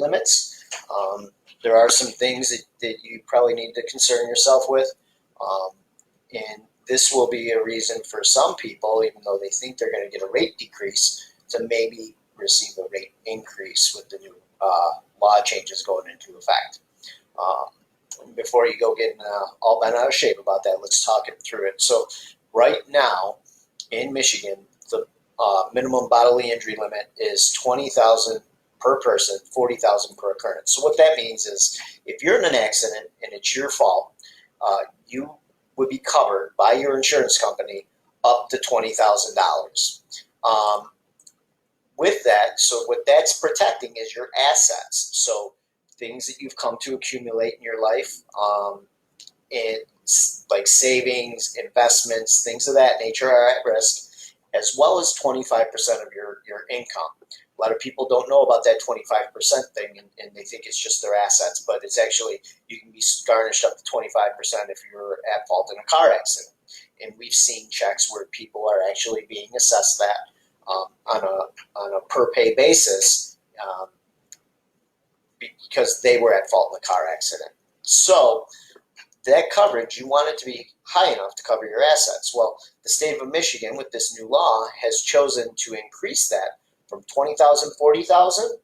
limits. There are some things that you probably need to concern yourself with. And this will be a reason for some people, even though they think they're going to get a rate decrease, to maybe receive a rate increase with the new law changes going into effect. Before you go getting all bent out of shape about that, let's talk it through it. So right now in Michigan, the minimum bodily injury limit is $20,000 per person, $40,000 per occurrence. So what that means is if you're in an accident and it's your fault, you would be covered by your insurance company up to $20,000. With that, so what that's protecting is your assets. So things that you've come to accumulate in your life, it's like savings, investments, things of that nature are at risk, as well as 25% of your income. A lot of people don't know about that 25% thing, and they think it's just their assets, but it's actually, you can be garnished up to 25% if you're at fault in a car accident. And we've seen checks where people are actually being assessed that on a per pay basis because they were at fault in the car accident. So that coverage, you want it to be high enough to cover your assets. Well, the state of Michigan with this new law has chosen to increase that from $20,000, $40,000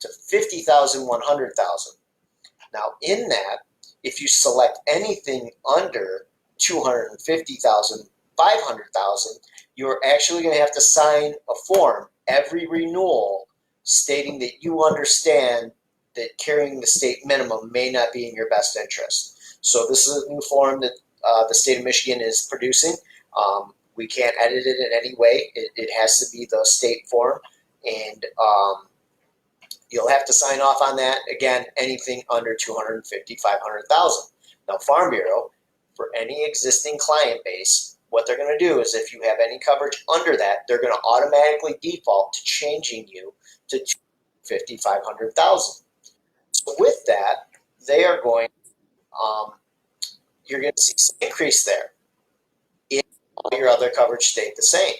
to $50,000, $100,000. Now in that, if you select anything under $250,000, $500,000, you're actually going to have to sign a form every renewal stating that you understand that carrying the state minimum may not be in your best interest. So this is a new form that the state of Michigan is producing. We can't edit it in any way. It has to be the state form, and you'll have to sign off on that. Again, anything under $250,000, $500,000. Now, Farm Bureau, for any existing client base, what they're going to do is if you have any coverage under that, they're going to automatically default to changing you to $250,000, $500,000. So with that, they are going, you're going to see some increase there if all your other coverage stayed the same.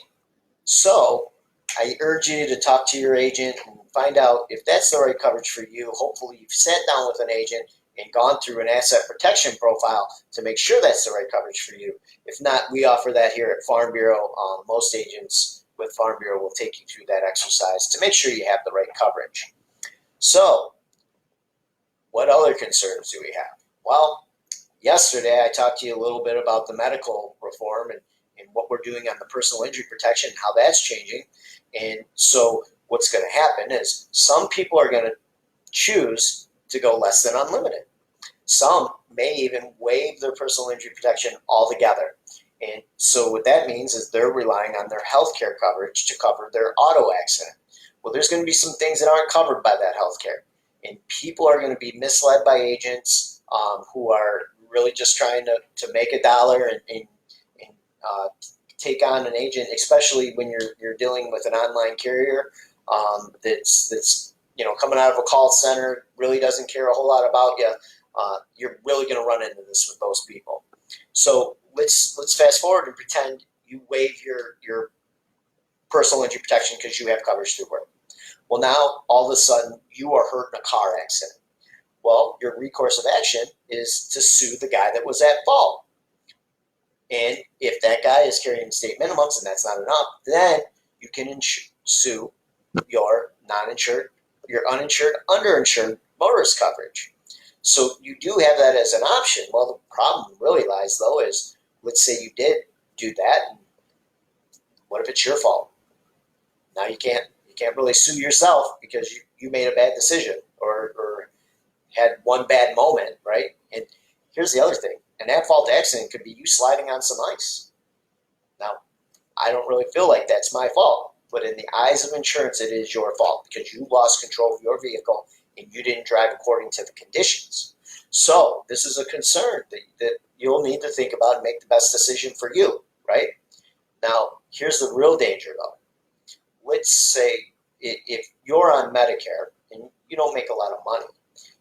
So I urge you to talk to your agent and find out if that's the right coverage for you. Hopefully you've sat down with an agent and gone through an asset protection profile to make sure that's the right coverage for you. If not, we offer that here at Farm Bureau. Most agents with Farm Bureau will take you through that exercise to make sure you have the right coverage. So what other concerns do we have? Well, yesterday I talked to you a little bit about the medical reform and what we're doing on the personal injury protection, how that's changing. And so what's going to happen is some people are going to choose to go less than unlimited. Some may even waive their personal injury protection altogether. And so what that means is they're relying on their health care coverage to cover their auto accident. Well, there's going to be some things that aren't covered by that health care. And people are going to be misled by agents who are really just trying to make a dollar and take on an agent, especially when you're dealing with an online carrier that's coming out of a call center, really doesn't care a whole lot about you. You're really going to run into this with those people. So let's fast forward and pretend you waive your personal injury protection because you have coverage through work. Well, now all of a sudden you are hurt in a car accident. Well, your recourse of action is to sue the guy that was at fault. And if that guy is carrying state minimums and that's not enough, then you can sue your non-insured, your uninsured, underinsured motorist coverage. So you do have that as an option. Well, the problem really lies, though, is let's say you did do that. What if it's your fault? Now you can't really sue yourself because you made a bad decision or had one bad moment, right? And here's the other thing. An at-fault accident could be you sliding on some ice. Now, I don't really feel like that's my fault, but in the eyes of insurance, it is your fault because you lost control of your vehicle and you didn't drive according to the conditions. So this is a concern that you'll need to think about and make the best decision for you, right? Now, here's the real danger, though. Let's say if you're on Medicare and you don't make a lot of money,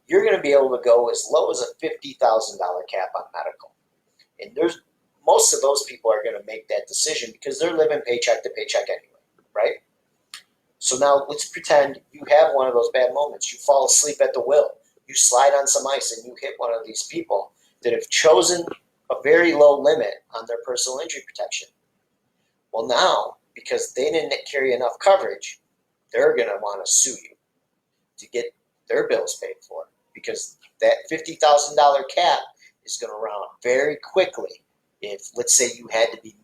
you're going to be able to go as low as a $50,000 cap on medical. And most of those people are going to make that decision because they're living paycheck to paycheck anyway, right? So now let's pretend you have one of those bad moments. You fall asleep at the wheel. You slide on some ice and you hit one of these people that have chosen a very low limit on their personal injury protection. Well, now, because they didn't carry enough coverage, they're going to want to sue you to get their bills paid for, because that $50,000 cap is going to run out very quickly if, let's say, you had to be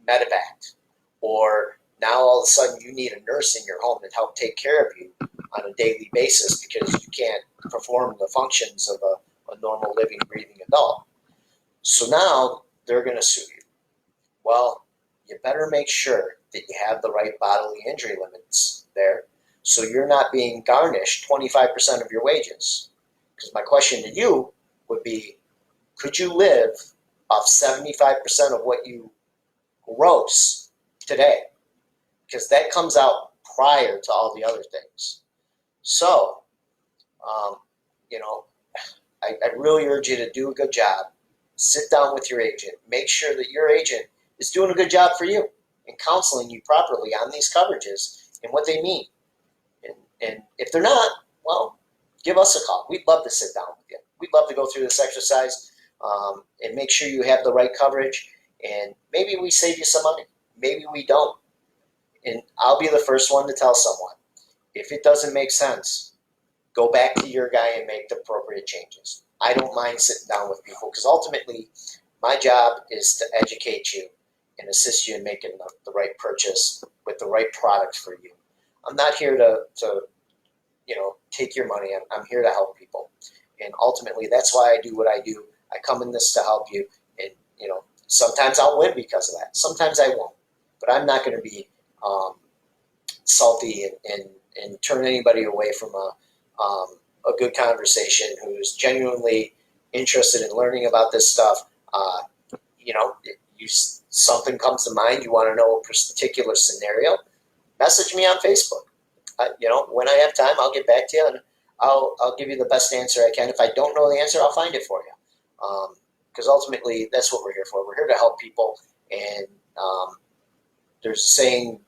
medevaced, or now all of a sudden you need a nurse in your home to help take care of you on a daily basis because you can't perform the functions of a normal living, breathing adult. So now they're going to sue you. Well, you better make sure that you have the right bodily injury limits there, so you're not being garnished 25% of your wages. Because my question to you would be, could you live off 75% of what you gross today? Because that comes out prior to all the other things. So, you know, I really urge you to do a good job. Sit down with your agent. Make sure that your agent is doing a good job for you and counseling you properly on these coverages and what they mean. And if they're not, well, give us a call. We'd love to sit down with you. We'd love to go through this exercise and make sure you have the right coverage. And maybe we save you some money. Maybe we don't. And I'll be the first one to tell someone, if it doesn't make sense, go back to your guy and make the appropriate changes. I don't mind sitting down with people, because ultimately my job is to educate you and assist you in making the right purchase with the right product for you. I'm not here to take your money. I'm here to help people. And ultimately, that's why I do what I do. I come in this to help you. And, sometimes I'll win because of that. Sometimes I won't. But I'm not going to be salty and turn anybody away from a good conversation who's genuinely interested in learning about this stuff. Something comes to mind, you want to know a particular scenario, message me on Facebook. When I have time, I'll get back to you and I'll give you the best answer I can. If I don't know the answer, I'll find it for you. Because ultimately, that's what we're here for. We're here to help people. And there's a saying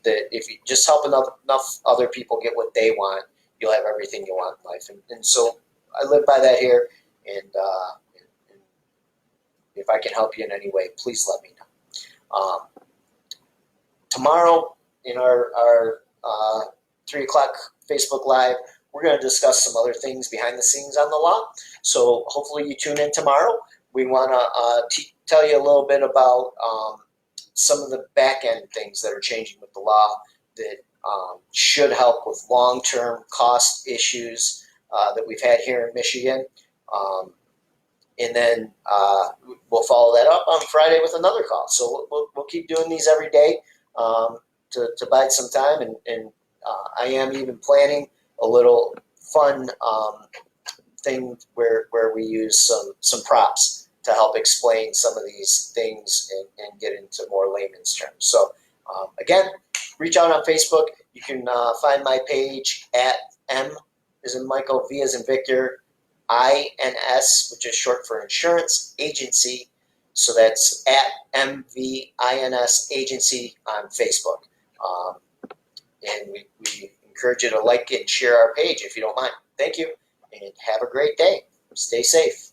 that if you just help enough other people get what they want, you'll have everything you want in life. And so I live by that here. And if I can help you in any way, please let me know. Tomorrow, in our 3 o'clock Facebook Live, we're going to discuss some other things behind the scenes on the law. So hopefully you tune in tomorrow. We want to tell you a little bit about some of the back end things that are changing with the law that should help with long-term cost issues that we've had here in Michigan. And then we'll follow that up on Friday with another call. So we'll keep doing these every day to bide some time. And I am even planning a little fun thing where we use some props to help explain some of these things and get into more layman's terms. So again, reach out on Facebook. You can find my page at M as in Michael, V as in Victor, INS, which is short for Insurance Agency. So that's at MVINS Agency on Facebook. And we encourage you to like and share our page if you don't mind. Thank you, and have a great day. Stay safe.